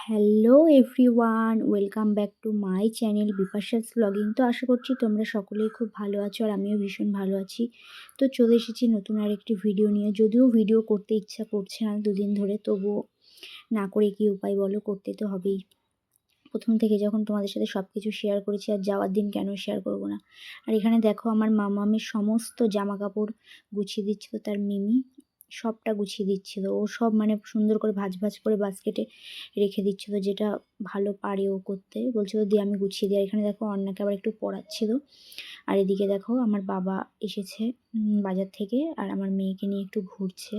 Hello everyone, welcome back to my channel Bipasha's blogging. তো আশা করছি তোমরা সকলেই খুব ভালো আছো আর আমিও ভীষণ ভালো আছি। তো চলে এসেছি নতুন আরেকটি ভিডিও নিয়ে। যদিও ভিডিও করতে ইচ্ছা করছে না দুদিন ধরে, তবুও না করে কি উপায় বলো, করতে তো হবেই। প্রথম থেকে যখন তোমাদের সাথে সব কিছু শেয়ার করেছি, আর যাওয়ার দিন কেন শেয়ার করব না। আর এখানে দেখো আমার মামামের সমস্ত জামা কাপড় গুছিয়ে দিচ্ছিল তার মিমি, সবটা গুছিয়ে দিচ্ছিল ও, সব মানে সুন্দর করে ভাঁজ ভাঁজ করে বাস্কেটে রেখে দিচ্ছিল, যেটা ভালো পারে ও করতে। বলছিল দিয়ে আমি গুছিয়ে দিই। আর এখানে দেখো অন্নাকে আবার একটু পড়াচ্ছিল। আর এদিকে দেখো আমার বাবা এসেছে বাজার থেকে, আর আমার মেয়েকে নিয়ে একটু ঘুরছে,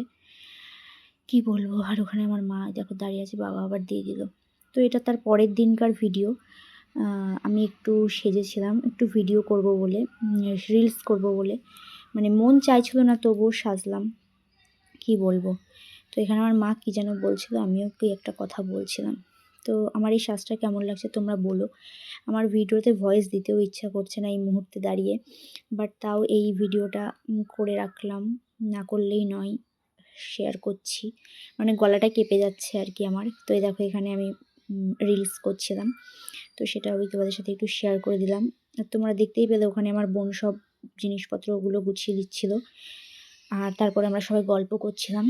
কি বলবো। আর ওখানে আমার মা দেখো দাঁড়িয়ে আছে, বাবা আবার দিয়ে দিল। তো এটা তার পরের দিনকার ভিডিও। আমি একটু সেজেছিলাম একটু ভিডিও করব বলে, রিলস করব বলে, মানে মন চাইছিল না তবুও সাজলাম, কি বলবো। তো এখানে আমার মা কী যেন বলছিল, আমিও কি একটা কথা বলছিলাম। তো আমার এই সাজটা কেমন লাগছে তোমরা বলো। আমার ভিডিওতে ভয়েস দিতেও ইচ্ছা করছে না এই মুহূর্তে দাঁড়িয়ে, বাট তাও এই ভিডিওটা করে রাখলাম, না করলেই নয়, শেয়ার করছি। মানে গলাটা কেঁপে যাচ্ছে আর কি আমার। তো এই দেখো এখানে আমি রিলস করছিলাম, তো সেটা ওই তোমাদের সাথে একটু শেয়ার করে দিলাম। আর তোমরা দেখতেই পেলে ওখানে আমার বোন সব জিনিসপত্রগুলো গুছিয়ে দিচ্ছিল, আর তারপরে আমরা সবাই গল্প করছিলাম।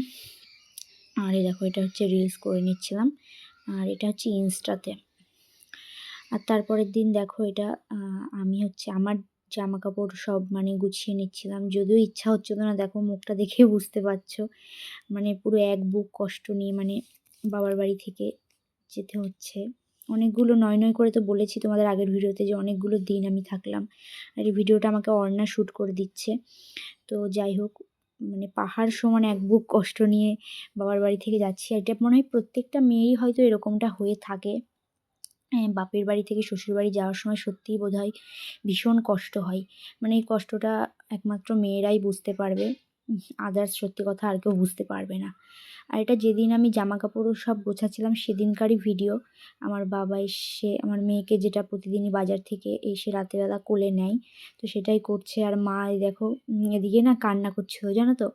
আর এই দেখো এটা হচ্ছে রিলস করে নিচ্ছিলাম, আর এটা হচ্ছে ইনস্টাতে। আর তারপরের দিন দেখো এটা আমি হচ্ছে আমার জামা কাপড় সব মানে গুছিয়ে নিচ্ছিলাম, যদিও ইচ্ছা হচ্ছিল না, দেখো মুখটা দেখে বুঝতে পারছো। মানে পুরো এক বুক কষ্ট নিয়ে মানে বাবার বাড়ি থেকে যেতে হচ্ছে। অনেকগুলো নয় নয় করে তো বলেছি তোমাদের আগের ভিডিওতে যে অনেকগুলো দিন আমি থাকলাম। আর এই ভিডিওটা আমাকে অর্ণা শ্যুট করে দিচ্ছে। তো যাই হোক, মানে পাহাড় সমান এক বুক কষ্ট নিয়ে বাবার বাড়ি থেকে যাচ্ছি। আর এটা মনে হয় প্রত্যেকটা মেয়েরই হয়তো এরকমটা হয়ে থাকে। বাপের বাড়ি থেকে শ্বশুর বাড়ি যাওয়ার সময় সত্যিই বোধহয় ভীষণ কষ্ট হয়। মানে এই কষ্টটা একমাত্র মেয়েরাই বুঝতে পারবে, আদার্স সত্যি কথা আর কেউ বুঝতে পারবে না। আর এটা যেদিন আমি জামা কাপড়ও সব গোছাচ্ছিলাম সেদিনকারই ভিডিও। আমার বাবা এসে আমার মেয়েকে, যেটা প্রতিদিনই বাজার থেকে এসে রাতেরবেলা কোলে নেয়, তো সেটাই করছে। আর মা এই দেখো এদিকে না কান্না করছিল জানো তো।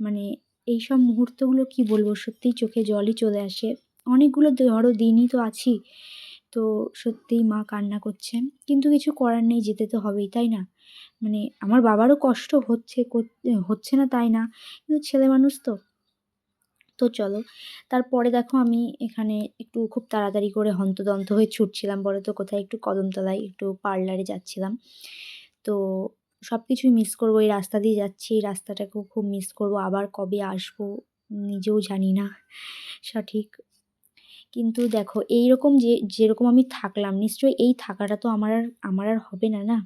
মানে এই সব মুহূর্তগুলো কি বলবো, সত্যিই চোখে জলই চলে আসে। অনেকগুলো ধরো দিনই তো আছি, তো সত্যিই মা কান্না করছে, কিন্তু কিছু করার নেই, যেতে তো হবেই, তাই না। মানে আমার বাবারও কষ্ট হচ্ছে, হচ্ছে না তাই না, কিন্তু ছেলে মানুষ তো। তো চলো, তারপরে দেখো আমি এখানে একটু খুব তাড়াতাড়ি করে হন্তদন্ত হয়ে ছুটছিলাম বলে তো কোথায়, একটু কদমতলায় একটু পার্লারে যাচ্ছিলাম। তো সব কিছুই মিস করবো, এই রাস্তা দিয়ে যাচ্ছি, এই রাস্তাটাকেও খুব মিস করবো, আবার কবে আসবো নিজেও জানি না সঠিক। কিন্তু দেখো এইরকম যেরকম আমি থাকলাম, নিশ্চয়ই এই থাকাটা তো আমার আর হবে না, না।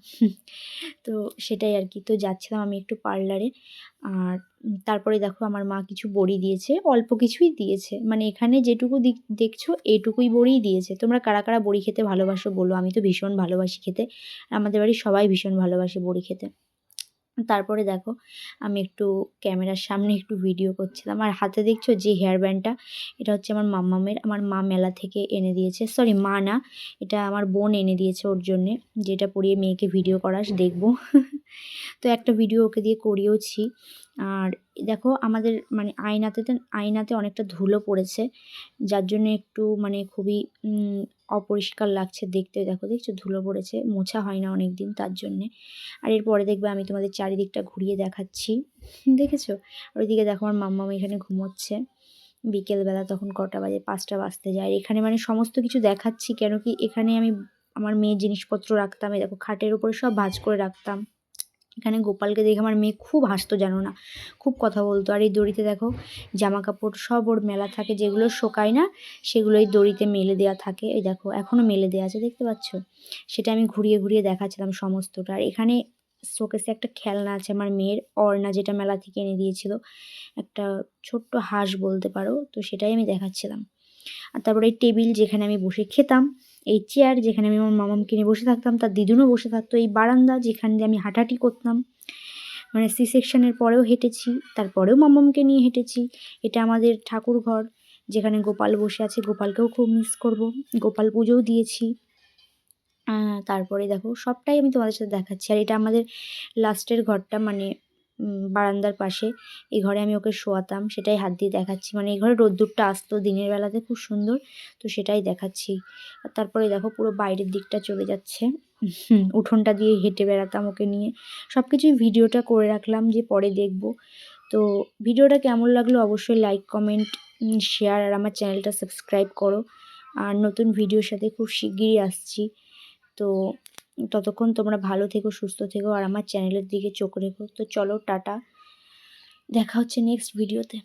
তো সেটাই আর কি। তো যাচ্ছিলাম আমি একটু পার্লারে, আর তারপরে দেখো আমার মা কিছু বড়ি দিয়েছে, অল্প কিছুই দিয়েছে, মানে এখানে যেটুকু দেখছো এইটুকুই বড়িই দিয়েছে। তোমরা কারা কারা বড়ি খেতে ভালোবাসো বলো, আমি তো ভীষণ ভালোবাসি খেতে, আমাদের বাড়ির সবাই ভীষণ ভালোবাসে বড়ি খেতে। তারপরে দেখো আমি একটু ক্যামেরার সামনে একটু ভিডিও করছিলাম, আর হাতে দেখছো যে হেয়ার ব্যান্ডটা, এটা হচ্ছে আমার মাম্মামের, আমার মা মেলা থেকে এনে দিয়েছে, সরি মা না, এটা আমার বোন এনে দিয়েছে ওর জন্যে, যেটা পরিয়ে মেয়েকে ভিডিও করাস দেখবো। তো একটা ভিডিও ওকে দিয়ে করিয়েওছি। আর দেখো আমাদের মানে আয়নাতে অনেকটা ধুলো পড়েছে, যার জন্য একটু মানে খুবই অপরিষ্কার লাগছে দেখতে। দেখছো ধুলো পড়েছে, মোছা হয় না অনেক দিন, তার জন্যে। আর এরপরে দেখবে আমি তোমাদের চারিদিকটা ঘুরিয়ে দেখাচ্ছি, দেখেছো। আর ওইদিকে দেখো আমার মাম্মাম এখানে ঘুমোচ্ছে, বিকেলবেলা তখন কটা বাজে, 5টা বাজতে যায়। এখানে মানে সমস্ত কিছু দেখাচ্ছি কেন কি, এখানে আমি আমার মেয়ের জিনিসপত্র রাখতাম, এই দেখো খাটের উপরে সব ভাঁজ করে রাখতাম। এখানে গোপালকে দেখে আমার মেয়ে খুব হাসতো জানো না, খুব কথা বলতো। আর এই দড়িতে দেখো জামা কাপড় সব ওর মেলা থাকে, যেগুলো শোকায় না সেগুলো এই দড়িতে মেলে দেওয়া থাকে, এই দেখো এখনও মেলে দেওয়া আছে, দেখতে পাচ্ছ। সেটা আমি ঘুরিয়ে ঘুরিয়ে দেখাচ্ছিলাম সমস্তটা। আর এখানে শোকেসে একটা খেলনা আছে আমার মেয়ের, অর্ণা, যেটা মেলা থেকে এনে দিয়েছিল, একটা ছোট্ট হাঁস বলতে পারো, তো সেটাই আমি দেখাচ্ছিলাম। আর তারপরে এই টেবিল যেখানে আমি বসে খেতাম, এই চেয়ার যেখানে আমি আমার মামামকে নিয়ে বসে থাকতাম, তার দিদুনও বসে থাকতো, এই বারান্দা যেখান দিয়ে আমি হাঁটাহাঁটি করতাম, মানে সি সেকশনের পরেও হেঁটেছি, তারপরেও মামামকে নিয়ে হেঁটেছি। এটা আমাদের ঠাকুর ঘর, যেখানে গোপাল বসে আছে, গোপালকেও খুব মিস করব, গোপাল পুজোও দিয়েছি। তারপরে দেখো সবটাই আমি তোমাদের সাথে দেখাচ্ছি। আর এটা আমাদের লাস্টের ঘরটা, মানে বারান্দার পাশে এই ঘরে আমি ওকে শোয়াতাম, সেটাই হাত দিয়ে দেখাচ্ছি। মানে এই ঘরে রোদ্দুরটা আসতো দিনের বেলাতে খুব সুন্দর, তো সেটাই দেখাচ্ছি। আর তারপরে দেখো পুরো বাইরের দিকটা চলে যাচ্ছে, উঠোনটা দিয়ে হেঁটে বেড়াতাম ওকে নিয়ে। সব কিছুই ভিডিওটা করে রাখলাম যে পরে দেখব। তো ভিডিওটা কেমন লাগলো অবশ্যই লাইক, কমেন্ট, শেয়ার আর আমার চ্যানেলটা সাবস্ক্রাইব করো। আর নতুন ভিডিওর সাথে খুব শিগগিরই আসছি। তো ততক্ষণ তোমরা ভালো থেকো, সুস্থ থেকো আর আমার চ্যানেলের দিকে চোখ রেখো। তো চলো টাটা, দেখা হচ্ছে নেক্সট ভিডিওতে।